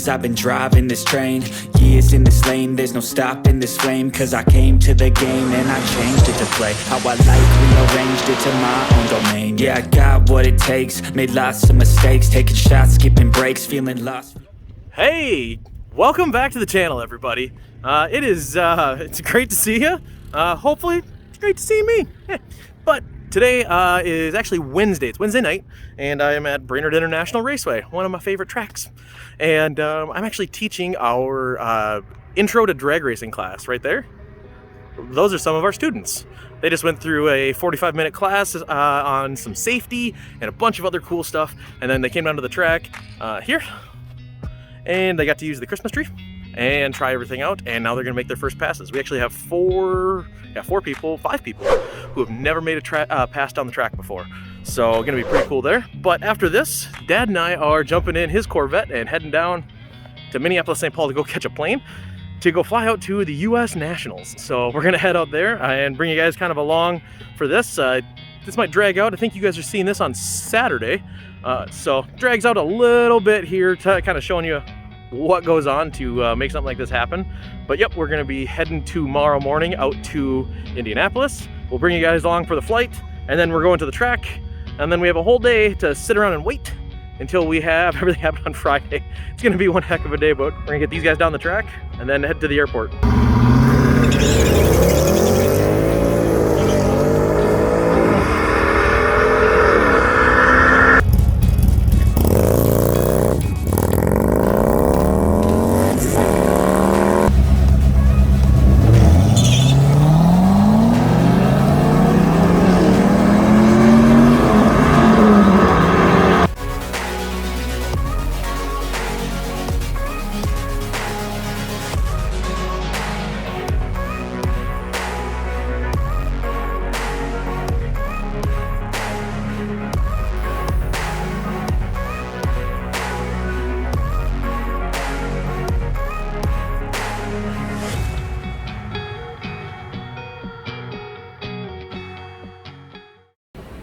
lanes. I've been driving this train, years in this lane. There's no stopping this flame, cause I came to the game and I changed it to play how I like, rearranged it to my own domain. Yeah, I got what it takes, made lots of mistakes, taking shots, skipping breaks, feeling lost. Hey, welcome back to the channel, everybody. It's great to see you. Hopefully it's great to see me. But today is actually Wednesday. It's Wednesday night, and I am at Brainerd International Raceway, one of my favorite tracks. And I'm actually teaching our intro to drag racing class right there. Those are some of our students. They just went through a 45-minute class on some safety and a bunch of other cool stuff. And then they came down to the track here, and they got to use the Christmas tree and try everything out, and now they're gonna make their first passes. We actually have five people who have never made a pass down the track before. So gonna be pretty cool there. But after this, Dad and I are jumping in his Corvette and heading down to Minneapolis, St. Paul to go catch a plane to go fly out to the US Nationals. So we're gonna head out there and bring you guys kind of along for this. This might drag out. I think you guys are seeing this on Saturday. So drags out a little bit here to kind of showing you what goes on to make something like this happen. But yep, we're gonna be heading tomorrow morning out to Indianapolis. We'll bring you guys along for the flight, and then we're going to the track, and then we have a whole day to sit around and wait until we have everything happen on Friday. It's gonna be one heck of a day, but we're gonna get these guys down the track and then head to the airport.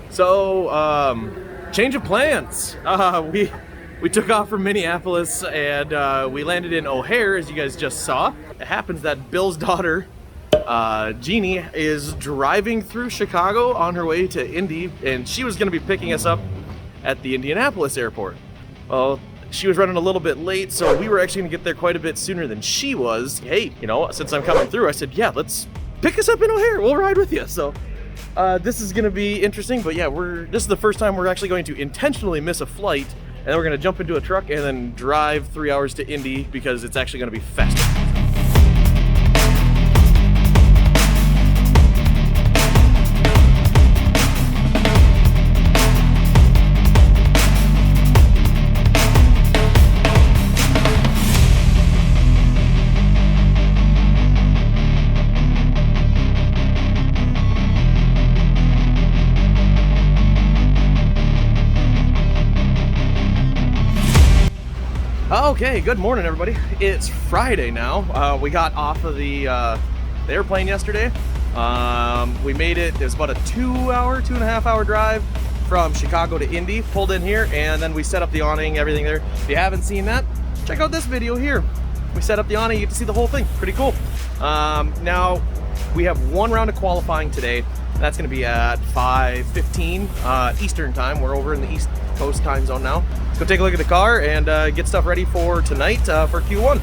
So, change of plans. We took off from Minneapolis and we landed in O'Hare, as you guys just saw. It happens that Bill's daughter, Jeannie, is driving through Chicago on her way to Indy, and she was gonna be picking us up at the Indianapolis airport. Well, she was running a little bit late, so we were actually gonna get there quite a bit sooner than she was. Hey, you know, since I'm coming through, I said, yeah, let's pick us up in O'Hare. We'll ride with you. So this is gonna be interesting, but yeah, this is the first time we're actually going to intentionally miss a flight, and then we're gonna jump into a truck and then drive 3 hours to Indy because it's actually gonna be festive. Okay, good morning, everybody. It's Friday now. We got off of the airplane yesterday. We made it. It was about a 2.5 hour drive from Chicago to Indy. Pulled in here, and then we set up the awning, everything there. If you haven't seen that, check out this video here. We set up the awning. You get to see the whole thing. Pretty cool. Now we have one round of qualifying today. That's going to be at 5:15 Eastern time. We're over in the East Coast time zone now. Let's go take a look at the car and get stuff ready for tonight for Q1.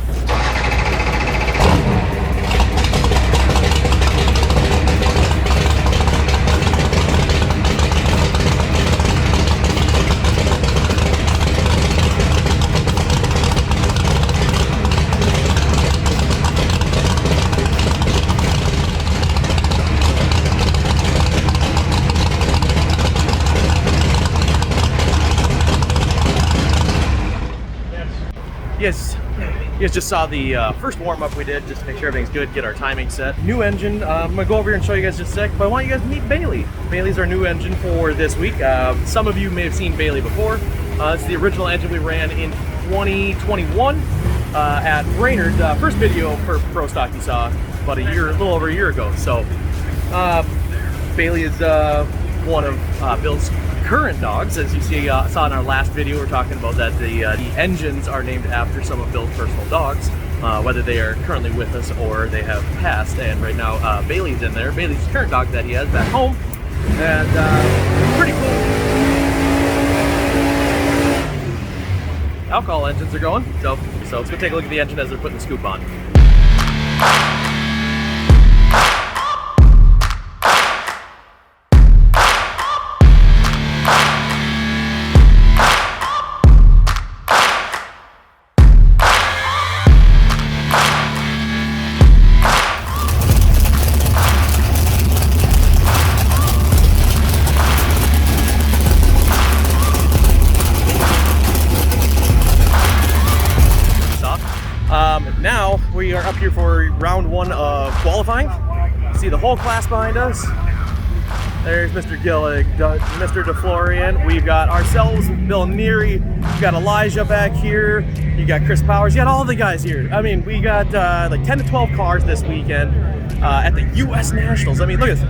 You guys just saw the first warm-up we did just to make sure everything's good, get our timing set. New engine. I'm gonna go over here and show you guys just a sec, but I want you guys to meet Bailey. Bailey's our new engine for this week. Some of you may have seen Bailey before. It's the original engine we ran in 2021 at Brainerd. First video for Pro Stock you saw about a little over a year ago. So Bailey is one of Bill's current dogs. As you see, saw in our last video, we're talking about that the engines are named after some of Bill's personal dogs, whether they are currently with us or they have passed. And right now, Bailey's in there. Bailey's the current dog that he has back home, and pretty cool. Alcohol engines are going, so let's go take a look at the engine as they're putting the scoop on. Now we are up here for round one of qualifying. See the whole class behind us. There's Mr. Gillig, Mr. DeFlorian. We've got ourselves, Bill Neary. We've got Elijah back here. You got Chris Powers. You got all the guys here. I mean, we got like 10 to 12 cars this weekend at the U.S. Nationals. I mean, look at this.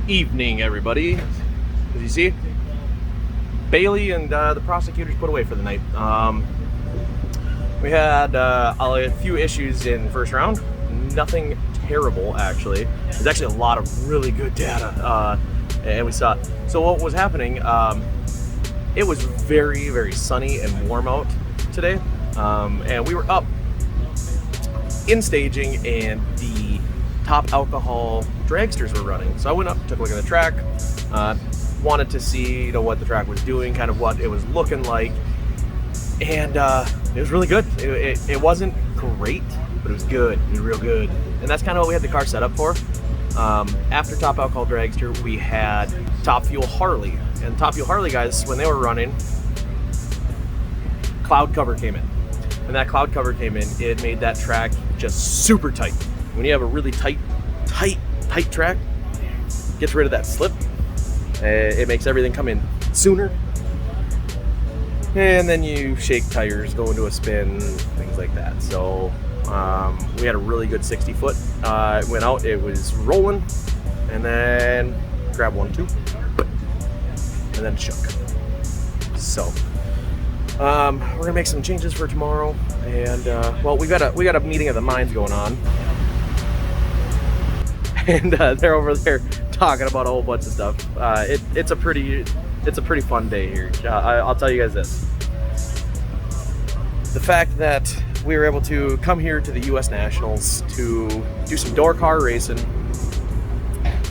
Evening, everybody. As you see, Bailey and the prosecutors put away for the night. We had a few issues in the first round. Nothing terrible, actually. There's actually a lot of really good data, and we saw. So what was happening? It was very, very sunny and warm out today, and we were up in staging, and the top alcohol dragsters were running. So I went up, took a look at the track, wanted to see, what the track was doing, kind of what it was looking like, and it was really good. It wasn't great, but it was good. It was real good, and that's kind of what we had the car set up for. After top alcohol dragster, we had Top Fuel Harley, and Top Fuel Harley guys, when they were running, cloud cover came in. When that cloud cover came in, it made that track just super tight. When you have a really tight track, gets rid of that slip. It makes everything come in sooner. And then you shake tires, go into a spin, things like that. So we had a really good 60 foot. It went out, it was rolling, and then grab 1, 2, and then shook. So we're gonna make some changes for tomorrow, and well, we got a meeting of the minds going on. And they're over there talking about a whole bunch of stuff. It's a pretty fun day here. I'll tell you guys this: the fact that we were able to come here to the U.S. Nationals to do some door car racing,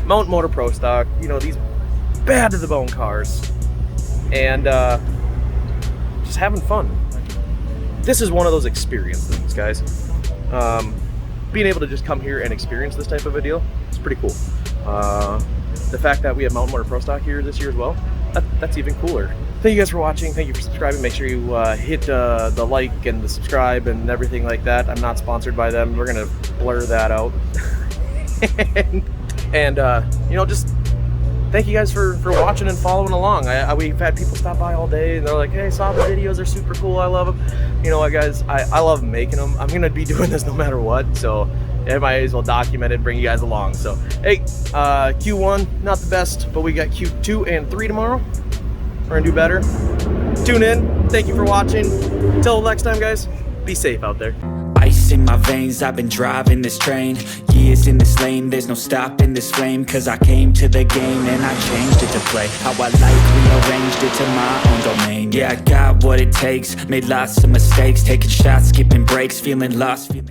Mountain Motor Pro Stock, these bad to the bone cars, and just having fun. This is one of those experience things, guys. Being able to just come here and experience this type of a deal, it's pretty cool. The fact that we have Mountain Motor Pro Stock here this year as well, that's even cooler. Thank you guys for watching. Thank you for subscribing. Make sure you hit the like and the subscribe and everything like that. I'm not sponsored by them. We're gonna blur that out. and just thank you guys for watching and following along. We've had people stop by all day and they're like, hey, saw the videos, they're super cool, I love them. You know what, guys, I love making them. I'm gonna be doing this no matter what, so I might as well document it and bring you guys along. So hey, Q1 not the best, but we got Q2 and 3 tomorrow. We're gonna do better. tune in. Thank you for watching. Until next time, guys, be safe out there. Ice in my veins, I've been driving this train. Years in this lane, there's no stopping this flame. Cause I came to the game and I changed it to play how I like, rearranged it to my own domain. Yeah, I got what it takes, made lots of mistakes, taking shots, skipping breaks, feeling lost, feeling